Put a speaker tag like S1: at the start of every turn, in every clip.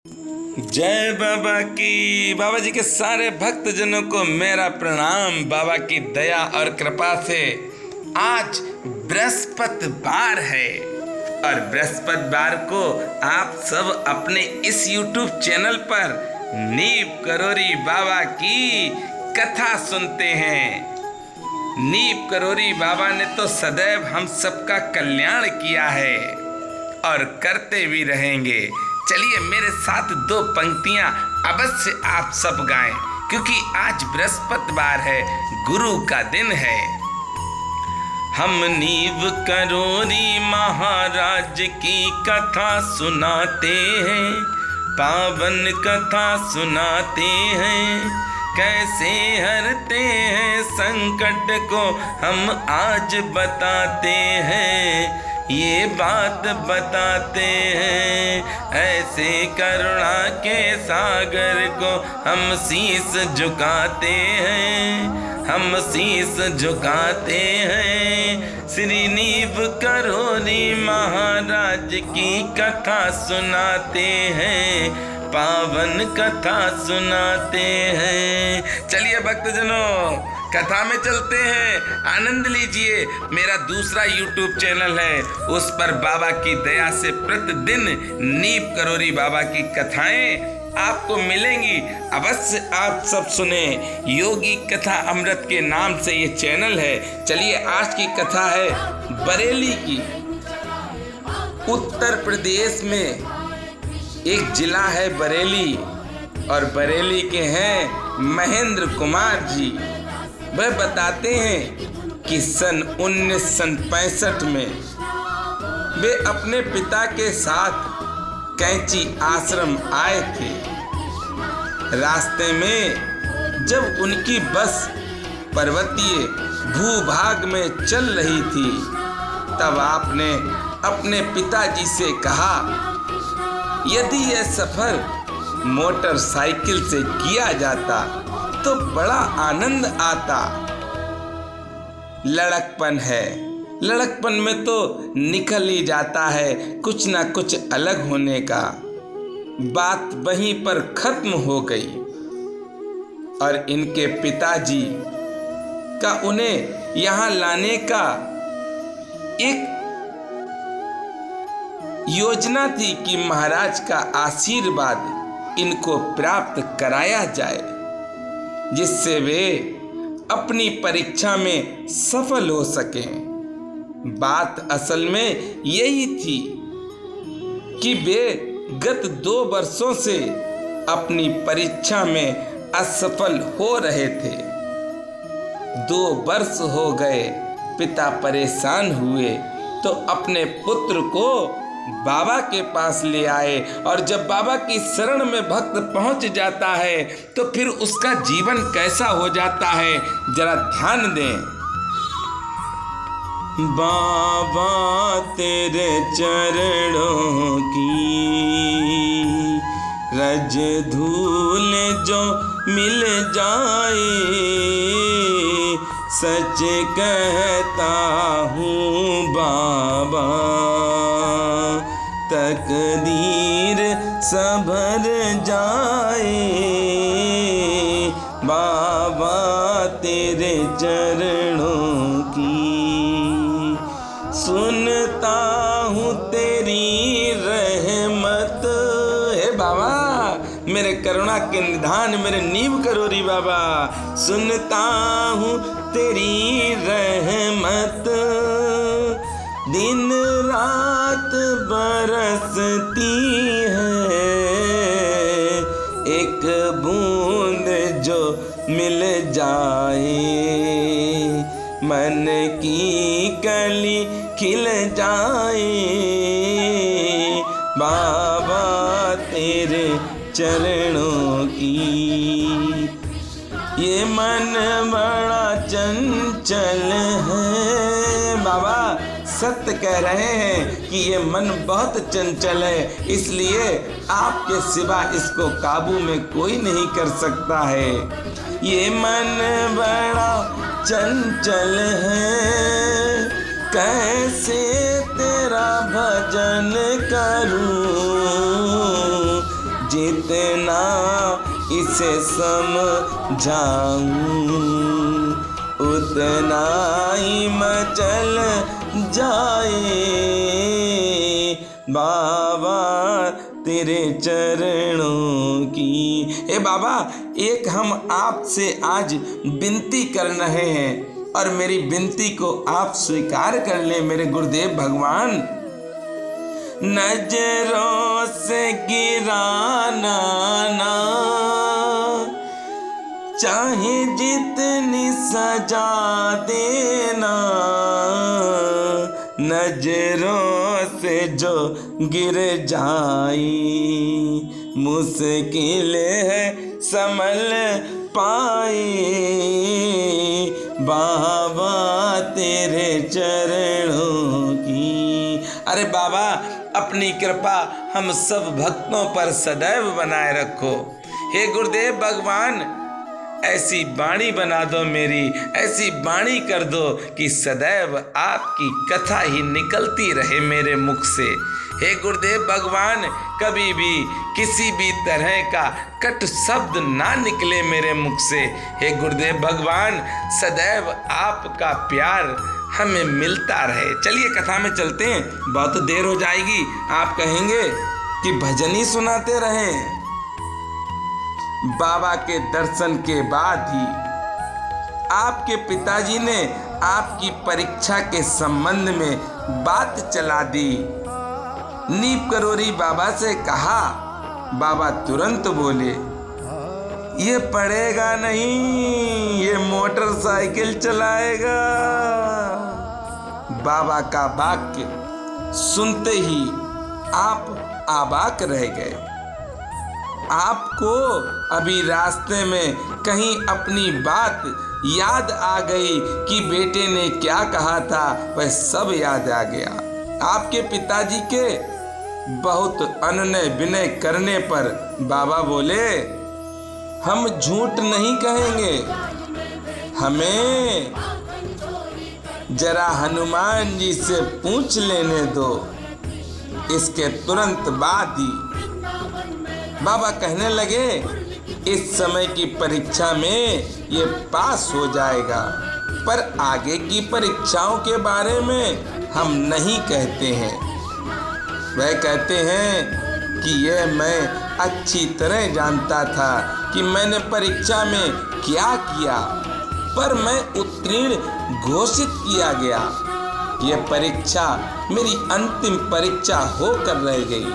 S1: जय बाबा की। बाबा जी के सारे भक्तजनों को मेरा प्रणाम। बाबा की दया और कृपा से आज बृहस्पतिवार है और बृहस्पतिवार को आप सब अपने इस YouTube चैनल पर नीम करोरी बाबा की कथा सुनते हैं। नीम करोरी बाबा ने तो सदैव हम सबका कल्याण किया है और करते भी रहेंगे। चलिए मेरे साथ दो पंक्तियां अवश्य आप सब गाएं, क्योंकि आज बृहस्पतिवार है, गुरु का दिन है। हम नीम करोरी महाराज की कथा सुनाते हैं, पावन कथा सुनाते हैं। कैसे हरते हैं संकट को हम आज बताते हैं, ये बात बताते हैं। ऐसे करुणा के सागर को हम शीश झुकाते हैं, हम शीश झुकाते हैं। श्री नीम करोरी महाराज की कथा सुनाते हैं, पावन कथा सुनाते हैं। चलिए भक्तजनों कथा में चलते हैं, आनंद लीजिए। मेरा दूसरा YouTube चैनल है, उस पर बाबा की दया से प्रतिदिन नीम करोरी बाबा की कथाएं आपको मिलेंगी। अवश्य आप सब सुने। योगी कथा अमृत के नाम से ये चैनल है। चलिए आज की कथा है बरेली की। उत्तर प्रदेश में एक जिला है बरेली और बरेली के हैं महेंद्र कुमार जी। वह बताते हैं कि सन 1965 में वे अपने पिता के साथ कैंची आश्रम आए थे। रास्ते में जब उनकी बस पर्वतीय भूभाग में चल रही थी, तब आपने अपने पिताजी से कहा, यदि यह सफर मोटरसाइकिल से किया जाता तो बड़ा आनंद आता। लड़कपन है, लड़कपन में तो निकल ही जाता है कुछ ना कुछ अलग होने का। बात वहीं पर खत्म हो गई और इनके पिताजी का उन्हें यहाँ लाने का एक योजना थी कि महाराज का आशीर्वाद इनको प्राप्त कराया जाए, जिससे वे अपनी परीक्षा में सफल हो सकें। बात असल में यही थी कि वे गत 2 वर्षों से अपनी परीक्षा में असफल हो रहे थे। 2 वर्ष हो गए, पिता परेशान हुए तो अपने पुत्र को बाबा के पास ले आए। और जब बाबा की शरण में भक्त पहुंच जाता है तो फिर उसका जीवन कैसा हो जाता है, जरा ध्यान दें। बाबा तेरे चरणों की रज धूल जो मिल जाए, सच कहता हूँ बाबा, तकदीर संभर जाए। बाबा तेरे चरणों की सुनता हूँ तेरी रहमत। हे बाबा मेरे करुणा के निधान, मेरे नीम करोरी बाबा, सुनता हूँ तेरी रहमत। दिन रात बरसती है, एक बूंद जो मिल जाए, मन की कली खिल जाए। बाबा तेरे चरणों की ये मन बड़ा चंचल है। बाबा सत्य कह रहे हैं कि ये मन बहुत चंचल है, इसलिए आपके सिवा इसको काबू में कोई नहीं कर सकता है। ये मन बड़ा चंचल है, कैसे तेरा भजन करूं, जितना इसे समझाऊं उतना ही मचल जाए बाबा तेरे चरणों की। ए बाबा, एक हम आपसे आज विनती कर रहे हैं और मेरी विनती को आप स्वीकार कर लें मेरे गुरुदेव भगवान। नजरों से गिराना ना चाहे जितनी सजा देना, नजरों से जो गिर जाई मुश्किल है संभल पाए बाबा तेरे चरणों की। अरे बाबा, अपनी कृपा हम सब भक्तों पर सदैव बनाए रखो। हे गुरुदेव भगवान, ऐसी वाणी बना दो मेरी, ऐसी वाणी कर दो कि सदैव आपकी कथा ही निकलती रहे मेरे मुख से। हे गुरुदेव भगवान, कभी भी किसी भी तरह का कट शब्द ना निकले मेरे मुख से। हे गुरुदेव भगवान, सदैव आपका प्यार हमें मिलता रहे। चलिए कथा में चलते हैं, बहुत देर हो जाएगी। आप कहेंगे कि भजन ही सुनाते रहें। बाबा के दर्शन के बाद ही आपके पिताजी ने आपकी परीक्षा के संबंध में बात चला दी। नीप करोरी बाबा से कहा। बाबा तुरंत बोले, ये पढ़ेगा नहीं, ये मोटरसाइकिल चलाएगा। बाबा का वाक्य सुनते ही आप अबाक रह गए। आपको अभी रास्ते में कहीं अपनी बात याद आ गई कि बेटे ने क्या कहा था, वह सब याद आ गया। आपके पिताजी के बहुत अनुनय विनय करने पर बाबा बोले, हम झूठ नहीं कहेंगे, हमें जरा हनुमान जी से पूछ लेने दो। इसके तुरंत बाद ही बाबा कहने लगे, इस समय की परीक्षा में ये पास हो जाएगा, पर आगे की परीक्षाओं के बारे में हम नहीं कहते हैं। वह कहते हैं कि यह मैं अच्छी तरह जानता था कि मैंने परीक्षा में क्या किया, पर मैं उत्तीर्ण घोषित किया गया। यह परीक्षा मेरी अंतिम परीक्षा होकर रह गई।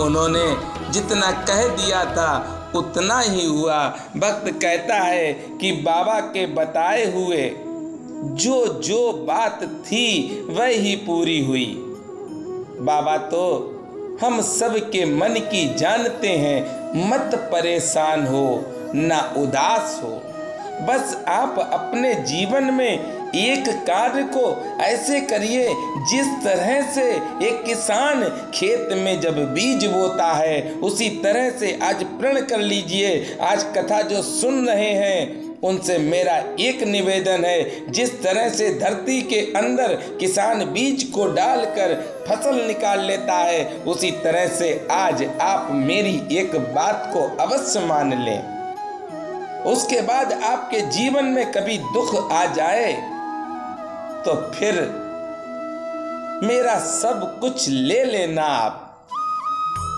S1: उन्होंने जितना कह दिया था उतना ही हुआ। भक्त कहता है कि बाबा के बताए हुए जो जो बात थी वह ही पूरी हुई। बाबा तो हम सब के मन की जानते हैं, मत परेशान हो ना उदास हो। बस आप अपने जीवन में एक कार्य को ऐसे करिए जिस तरह से एक किसान खेत में जब बीज बोता है उसी तरह से आज प्रण कर लीजिए। आज कथा जो सुन रहे हैं उनसे मेरा एक निवेदन है, जिस तरह से धरती के अंदर किसान बीज को डालकर फसल निकाल लेता है, उसी तरह से आज आप मेरी एक बात को अवश्य मान लें। उसके बाद आपके जीवन में कभी दुख आ जाए तो फिर मेरा सब कुछ ले लेना आप,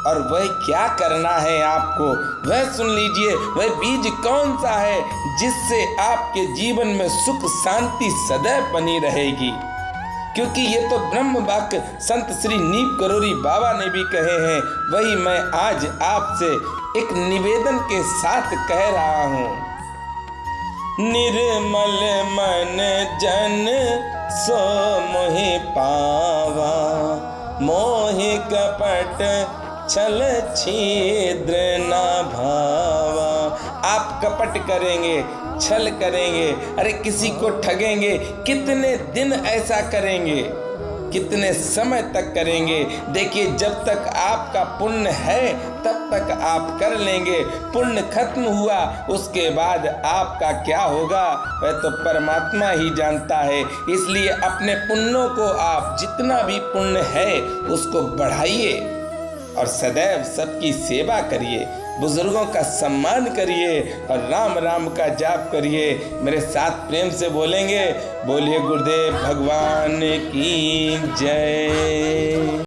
S1: और वह क्या करना है आपको वह सुन लीजिए। वह बीज कौन सा है जिससे आपके जीवन में सुख शांति सदैव बनी रहेगी, क्योंकि ये तो ब्रह्म वाक्य संत श्री नीप करोरी बाबा ने भी कहे हैं। वही मैं आज आपसे एक निवेदन के साथ कह रहा हूँ। निर्मल मन जन सो मोहि पावा, मोहि कपट छल छिद्र न भावा। आप कपट करेंगे, छल करेंगे, अरे किसी को ठगेंगे, कितने दिन ऐसा करेंगे, कितने समय तक करेंगे। देखिए, जब तक आपका पुण्य है तब तक आप कर लेंगे। पुण्य खत्म हुआ उसके बाद आपका क्या होगा वह तो परमात्मा ही जानता है। इसलिए अपने पुण्यों को आप जितना भी पुण्य है उसको बढ़ाइए। और सदैव सबकी सेवा करिए, बुजुर्गों का सम्मान करिए और राम राम का जाप करिए। मेरे साथ प्रेम से बोलेंगे, बोलिए गुरुदेव भगवान की जय।